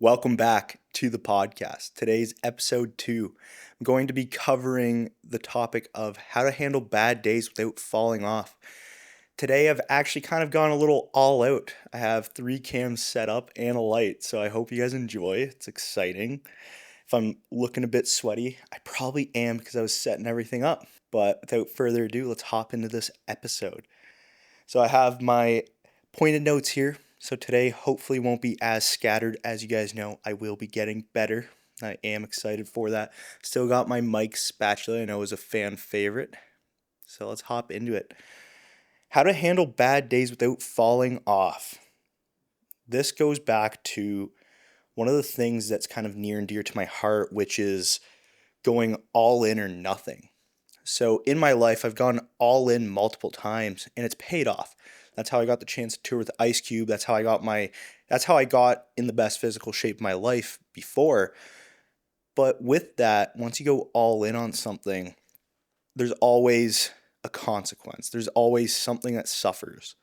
Welcome back to the podcast. Today's episode 2. I'm going to be covering the topic of how to handle bad days without falling off. Today, I've actually kind of gone a little all out. I have 3 cams set up and a light, so I hope you guys enjoy. It's exciting. If I'm looking a bit sweaty, I probably am because I was setting everything up. But without further ado, let's hop into this episode. So I have my pointed notes here. So today hopefully won't be as scattered. As you guys know, I will be getting better. I am excited for that. Still got my mic spatula. I know is a fan favorite. So let's hop into it. How to handle bad days without falling off. This goes back to one of the things that's kind of near and dear to my heart, which is going all in or nothing. So in my life, I've gone all in multiple times and it's paid off. That's how I got the chance to tour with Ice Cube. That's how I got in the best physical shape of my life before. But with that, once you go all in on something, there's always a consequence. There's always something that suffers.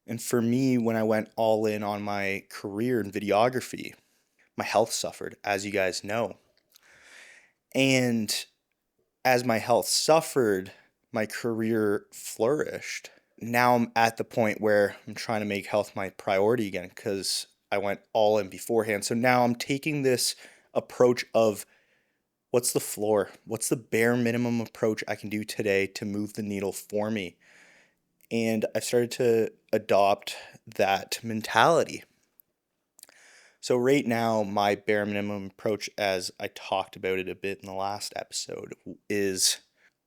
And for me, when I went all in on my career in videography, my health suffered, as you guys know. And as my health suffered, my career flourished. Now I'm at the point where I'm trying to make health my priority again because I went all in beforehand. So now I'm taking this approach of what's the floor? What's the bare minimum approach I can do today to move the needle for me? And I've started to adopt that mentality. So right now, my bare minimum approach, as I talked about it a bit in the last episode, is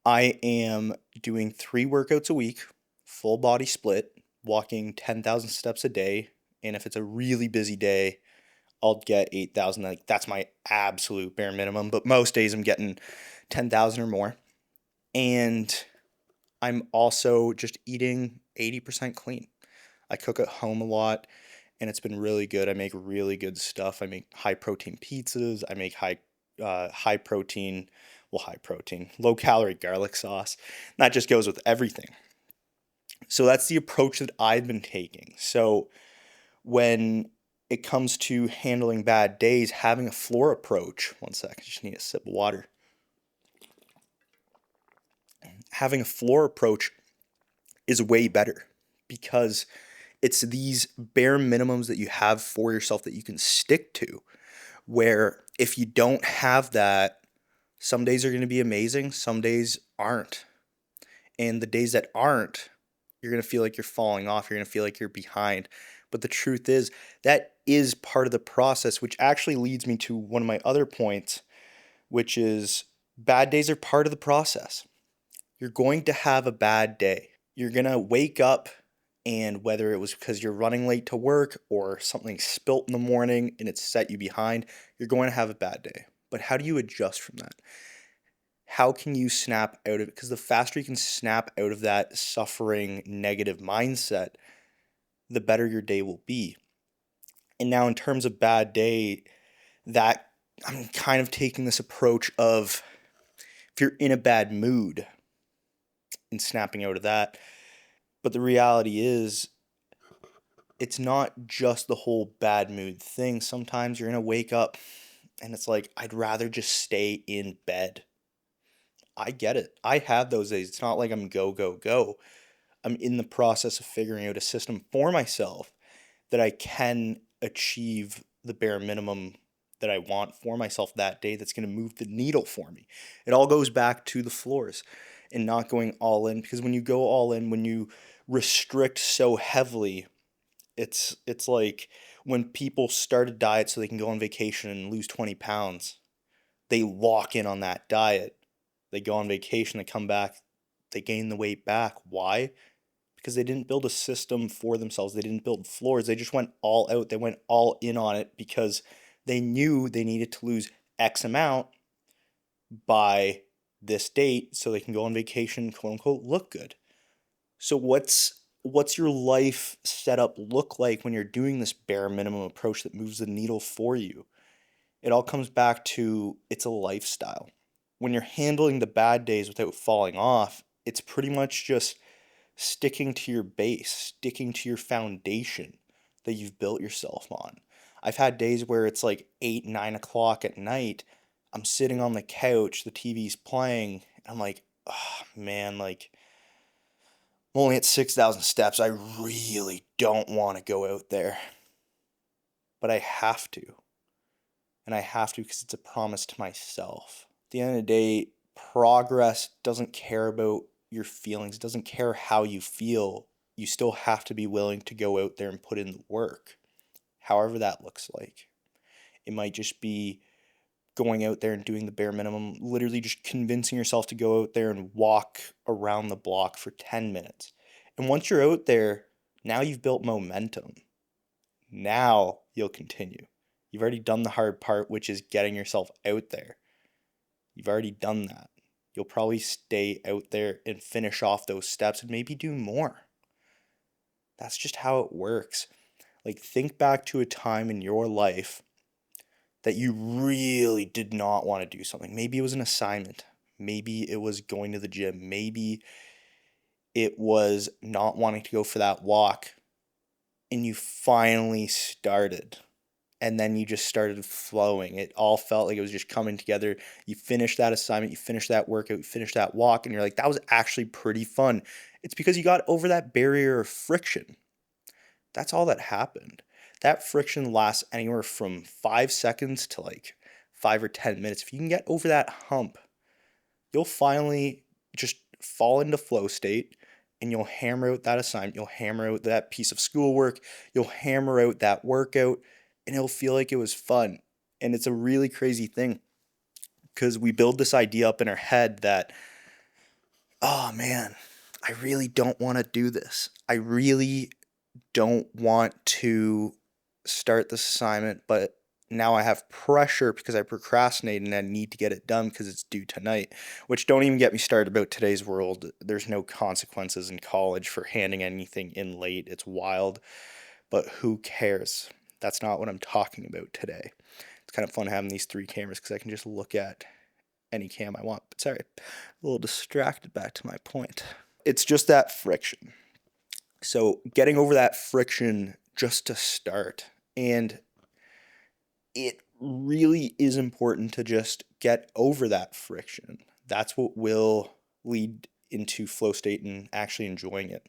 I am doing 3 workouts a week, full body split, walking 10,000 steps a day. And if it's a really busy day, I'll get 8,000. Like that's my absolute bare minimum. But most days I'm getting 10,000 or more. And I'm also just eating 80% clean. I cook at home a lot and it's been really good. I make really good stuff. I make high protein pizzas. I make low calorie garlic sauce. And that just goes with everything. So that's the approach that I've been taking. So when it comes to handling bad days, having a floor approach, one sec, I just need a sip of water. Having a floor approach is way better because it's these bare minimums that you have for yourself that you can stick to, where if you don't have that, some days are going to be amazing, some days aren't. And the days that aren't, you're going to feel like you're falling off, you're going to feel like you're behind. But the truth is, that is part of the process, which actually leads me to one of my other points, which is bad days are part of the process. You're going to have a bad day. You're going to wake up, and whether it was because you're running late to work or something spilt in the morning and it set you behind, you're going to have a bad day. But how do you adjust from that? How can you snap out of it? Because the faster you can snap out of that suffering negative mindset, the better your day will be. And now in terms of bad day, that I'm kind of taking this approach of if you're in a bad mood and snapping out of that. But the reality is, it's not just the whole bad mood thing. Sometimes you're going to wake up and it's like, I'd rather just stay in bed. I get it. I have those days. It's not like I'm go, go, go. I'm in the process of figuring out a system for myself that I can achieve the bare minimum that I want for myself that day that's going to move the needle for me. It all goes back to the floors and not going all in, because when you go all in, when you restrict so heavily, it's like when people start a diet so they can go on vacation and lose 20 pounds, they lock in on that diet. They go on vacation, they come back, they gain the weight back. Why? Because they didn't build a system for themselves. They didn't build floors. They just went all out. They went all in on it because they knew they needed to lose X amount by this date so they can go on vacation, quote unquote, look good. So what's your life setup look like when you're doing this bare minimum approach that moves the needle for you? It all comes back to it's a lifestyle. When you're handling the bad days without falling off, it's pretty much just sticking to your base, sticking to your foundation that you've built yourself on. I've had days where it's like 8, 9 o'clock at night. I'm sitting on the couch, the TV's playing, and I'm like, oh man, like I'm only at 6,000 steps. I really don't want to go out there, but I have to. And I have to because it's a promise to myself. At the end of the day, progress doesn't care about your feelings, it doesn't care how you feel. You still have to be willing to go out there and put in the work, however that looks like. It might just be going out there and doing the bare minimum, literally just convincing yourself to go out there and walk around the block for 10 minutes. And once you're out there, now you've built momentum. Now you'll continue. You've already done the hard part, which is getting yourself out there. You've already done that. You'll probably stay out there and finish off those steps and maybe do more. That's just how it works. Like, think back to a time in your life that you really did not want to do something. Maybe it was an assignment. Maybe it was going to the gym. Maybe it was not wanting to go for that walk. And you finally started. And then you just started flowing. It all felt like it was just coming together. You finished that assignment, you finished that workout, you finished that walk, and you're like, that was actually pretty fun. It's because you got over that barrier of friction. That's all that happened. That friction lasts anywhere from 5 seconds to like 5 or 10 minutes. If you can get over that hump, you'll finally just fall into flow state and you'll hammer out that assignment. You'll hammer out that piece of schoolwork. You'll hammer out that workout and it'll feel like it was fun. And it's a really crazy thing because we build this idea up in our head that, oh man, I really don't want to do this. I really don't want to start this assignment, but now I have pressure because I procrastinated and I need to get it done because it's due tonight, which don't even get me started about today's world. There's no consequences in college for handing anything in late. It's wild, but who cares? That's not what I'm talking about today. It's kind of fun having these 3 cameras because I can just look at any cam I want. But sorry, a little distracted back to my point. It's just that friction. So getting over that friction just to start. And it really is important to just get over that friction. That's what will lead into flow state and actually enjoying it.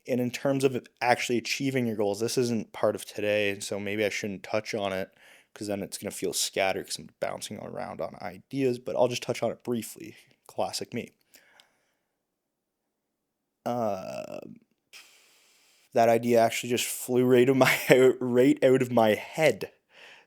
And in terms of actually achieving your goals, this isn't part of today, so maybe I shouldn't touch on it because then it's going to feel scattered because I'm bouncing around on ideas, but I'll just touch on it briefly. Classic me. That idea actually just flew right out of my head.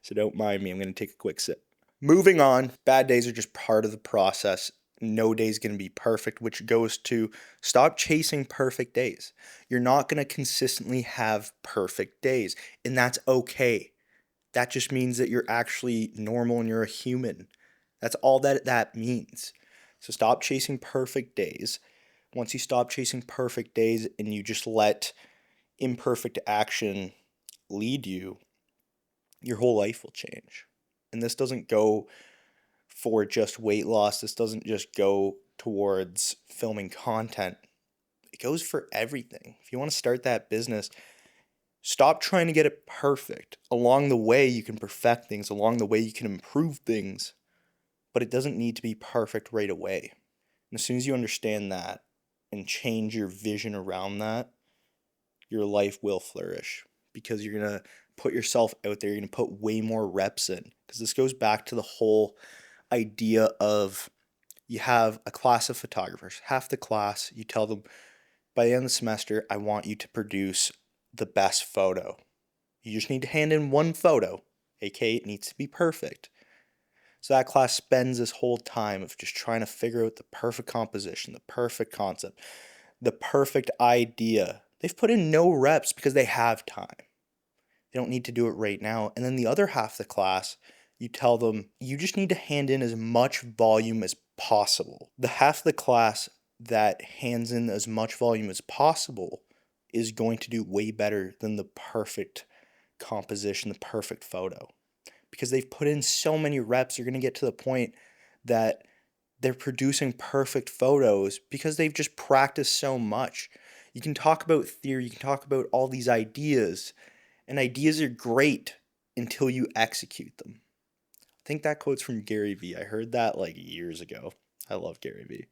So don't mind me. I'm going to take a quick sip. Moving on, bad days are just part of the process. No day's going to be perfect, which goes to stop chasing perfect days. You're not going to consistently have perfect days, and that's okay. That just means that you're actually normal and you're a human. That's all that means. So stop chasing perfect days. Once you stop chasing perfect days and you just let imperfect action lead you, your whole life will change. And this doesn't go for just weight loss. This doesn't just go towards filming content. It goes for everything. If you want to start that business, stop trying to get it perfect. Along the way, you can perfect things. Along the way, you can improve things. But it doesn't need to be perfect right away. And as soon as you understand that and change your vision around that, your life will flourish because you're going to put yourself out there. You're going to put way more reps in because this goes back to the whole idea of you have a class of photographers. Half the class, you tell them, by the end of the semester, I want you to produce the best photo. You just need to hand in one photo, aka it needs to be perfect. So that class spends this whole time of just trying to figure out the perfect composition, the perfect concept, the perfect idea. They've put in no reps because they have time. They don't need to do it right now. And then the other half of the class, you tell them, you just need to hand in as much volume as possible. The half of the class that hands in as much volume as possible is going to do way better than the perfect composition, the perfect photo. Because they've put in so many reps, you're going to get to the point that they're producing perfect photos because they've just practiced so much. You can talk about theory, you can talk about all these ideas, and ideas are great, until you execute them. I think that quote's from Gary Vee. I heard that like years ago. I love Gary Vee.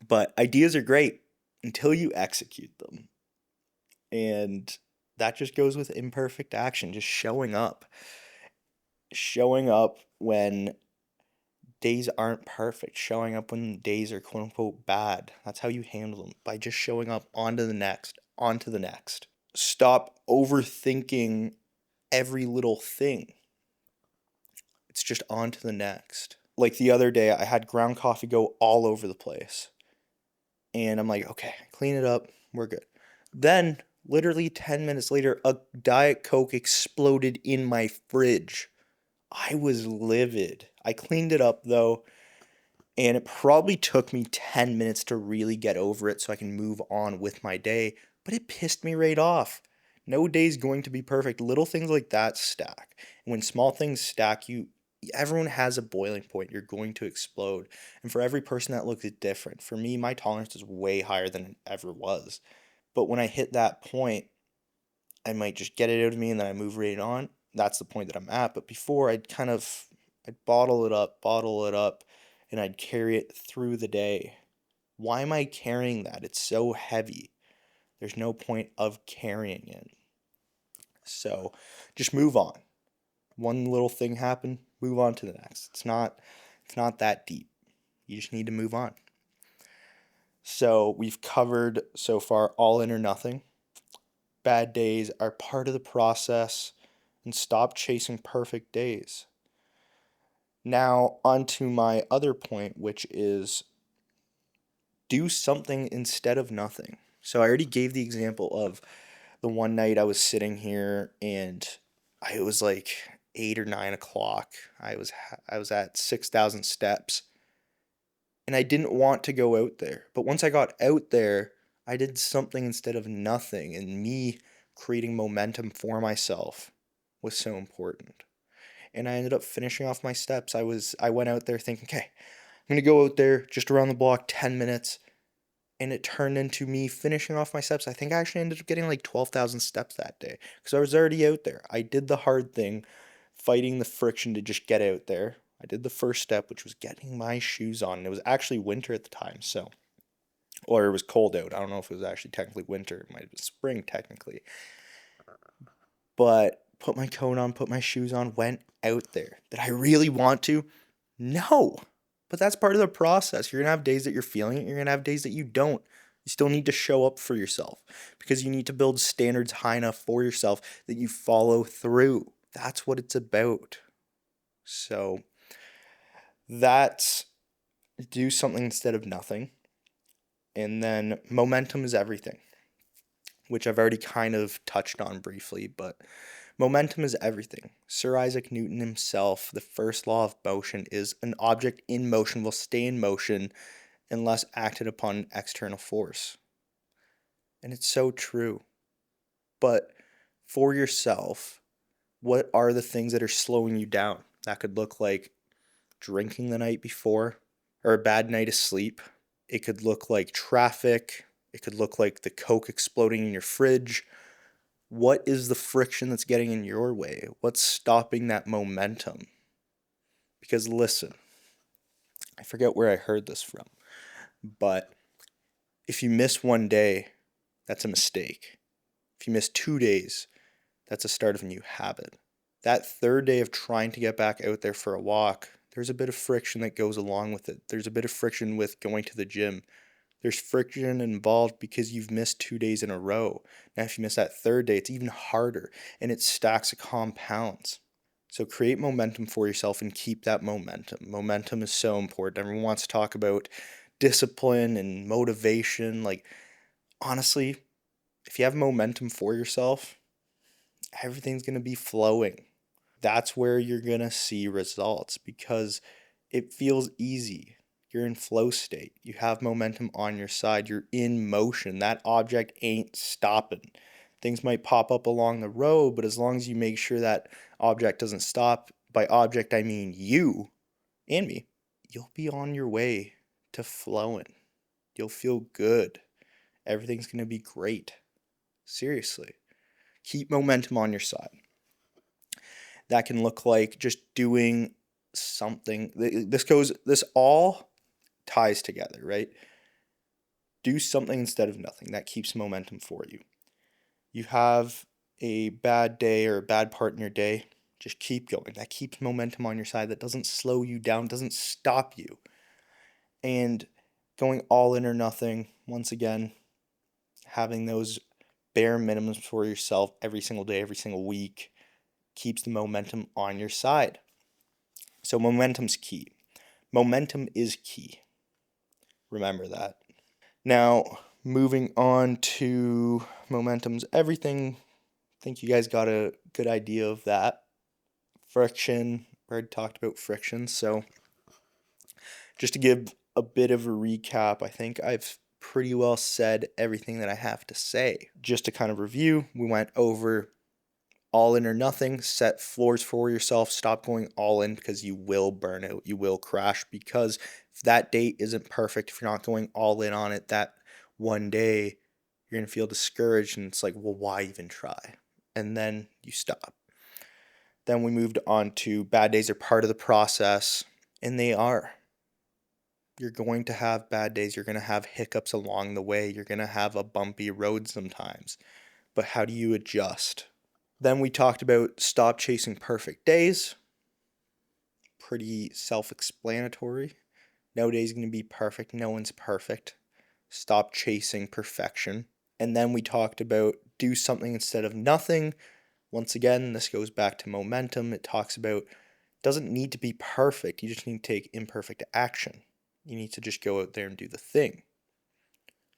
But ideas are great until you execute them. And that just goes with imperfect action, just showing up. Showing up when days aren't perfect, showing up when days are quote unquote bad. That's how you handle them, by just showing up on to the next, on to the next. Stop overthinking every little thing. It's just on to the next. Like the other day, I had ground coffee go all over the place. And I'm like, okay, clean it up, we're good. Then, literally 10 minutes later, a Diet Coke exploded in my fridge. I was livid. I cleaned it up though, and it probably took me 10 minutes to really get over it so I can move on with my day, but it pissed me right off. No day's going to be perfect. Little things like that stack. And when small things stack, everyone has a boiling point. You're going to explode. And for every person that looks different. For me, my tolerance is way higher than it ever was. But when I hit that point, I might just get it out of me and then I move right on. That's the point that I'm at. But before, I'd bottle it up, and I'd carry it through the day. Why am I carrying that? It's so heavy. There's no point of carrying it. So just move on. One little thing happened, move on to the next. It's not that deep. You just need to move on. So we've covered so far all in or nothing. Bad days are part of the process, and stop chasing perfect days. Now, on to my other point, which is do something instead of nothing. So I already gave the example of the one night I was sitting here and it was like 8 or 9 o'clock. I was at 6,000 steps and I didn't want to go out there. But once I got out there, I did something instead of nothing, and me creating momentum for myself was so important. And I ended up finishing off my steps. I went out there thinking, okay, I'm going to go out there just around the block 10 minutes. And it turned into me finishing off my steps. I think I actually ended up getting like 12,000 steps that day because I was already out there. I did the hard thing, fighting the friction to just get out there. I did the first step, which was getting my shoes on. And it was actually winter at the time, or it was cold out. I don't know if it was actually technically winter. It might have been spring technically. But put my coat on, put my shoes on, went out there. Did I really want to? No. But that's part of the process. You're going to have days that you're feeling it. You're going to have days that you don't. You still need to show up for yourself because you need to build standards high enough for yourself that you follow through. That's what it's about. So that's do something instead of nothing. And then momentum is everything, which I've already kind of touched on briefly, but momentum is everything. Sir Isaac Newton himself, the first law of motion is an object in motion will stay in motion unless acted upon an external force. And it's so true. But for yourself, what are the things that are slowing you down? That could look like drinking the night before or a bad night of sleep. It could look like traffic. It could look like the Coke exploding in your fridge. What is the friction that's getting in your way? What's stopping that momentum? Because listen, I forget where I heard this from, but if you miss one day, that's a mistake. If you miss 2 days, that's a start of a new habit. That third day of trying to get back out there for a walk, there's a bit of friction that goes along with it. There's a bit of friction with going to the gym. There's friction involved because you've missed 2 days in a row. Now, if you miss that third day, it's even harder and it stacks, it compounds. So create momentum for yourself and keep that momentum. Momentum is so important. Everyone wants to talk about discipline and motivation. Like, honestly, if you have momentum for yourself, everything's going to be flowing. That's where you're going to see results because it feels easy. You're in flow state. You have momentum on your side. You're in motion. That object ain't stopping. Things might pop up along the road, but as long as you make sure that object doesn't stop, by object I mean you and me, you'll be on your way to flowing. You'll feel good. Everything's going to be great. Seriously. Keep momentum on your side. That can look like just doing something. This all ties together, right? Do something instead of nothing. That keeps momentum for you. You have a bad day or a bad part in your day, just keep going. That keeps momentum on your side. That doesn't slow you down, doesn't stop you. And going all in or nothing, once again, having those bare minimums for yourself every single day, every single week, keeps the momentum on your side. So momentum's key. Momentum is key. Remember that. Now, moving on to momentum's everything. I think you guys got a good idea of that. Friction, we already talked about friction. So, just to give a bit of a recap, I think I've pretty well said everything that I have to say. Just to kind of review, we went over all in or nothing, set floors for yourself, stop going all in because you will burn out, you will crash, because if that date isn't perfect, if you're not going all in on it that one day, you're going to feel discouraged and it's like, well, why even try? And then you stop. Then we moved on to bad days are part of the process, and they are. You're going to have bad days, you're going to have hiccups along the way, you're going to have a bumpy road sometimes. But how do you adjust? Then we talked about stop chasing perfect days. Pretty self-explanatory. No day's going to be perfect. No one's perfect. Stop chasing perfection. And then we talked about do something instead of nothing. Once again, this goes back to momentum. It talks about doesn't need to be perfect. You just need to take imperfect action. You need to just go out there and do the thing.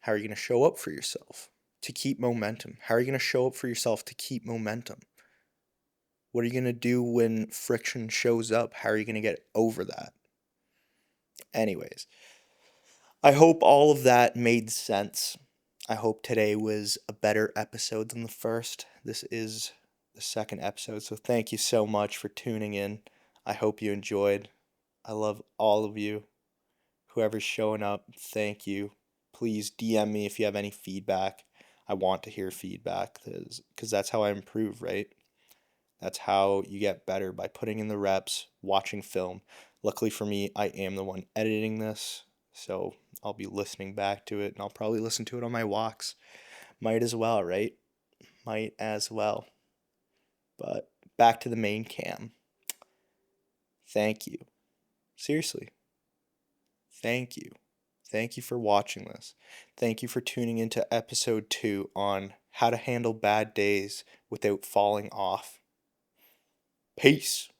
How are you going to show up for yourself to keep momentum? How are you going to show up for yourself to keep momentum? What are you going to do when friction shows up? How are you going to get over that? Anyways, I hope all of that made sense. I hope today was a better episode than the first. This is the second episode, so thank you so much for tuning in. I hope you enjoyed. I love all of you. Whoever's showing up, thank you. Please DM me if you have any feedback. I want to hear feedback because that's how I improve, right? That's how you get better, by putting in the reps, watching film. Luckily for me, I am the one editing this, so I'll be listening back to it, and I'll probably listen to it on my walks. Might as well, right? Might as well. But back to the main cam. Thank you. Seriously. Thank you. Thank you for watching this. Thank you for tuning into episode 2 on how to handle bad days without falling off. Peace.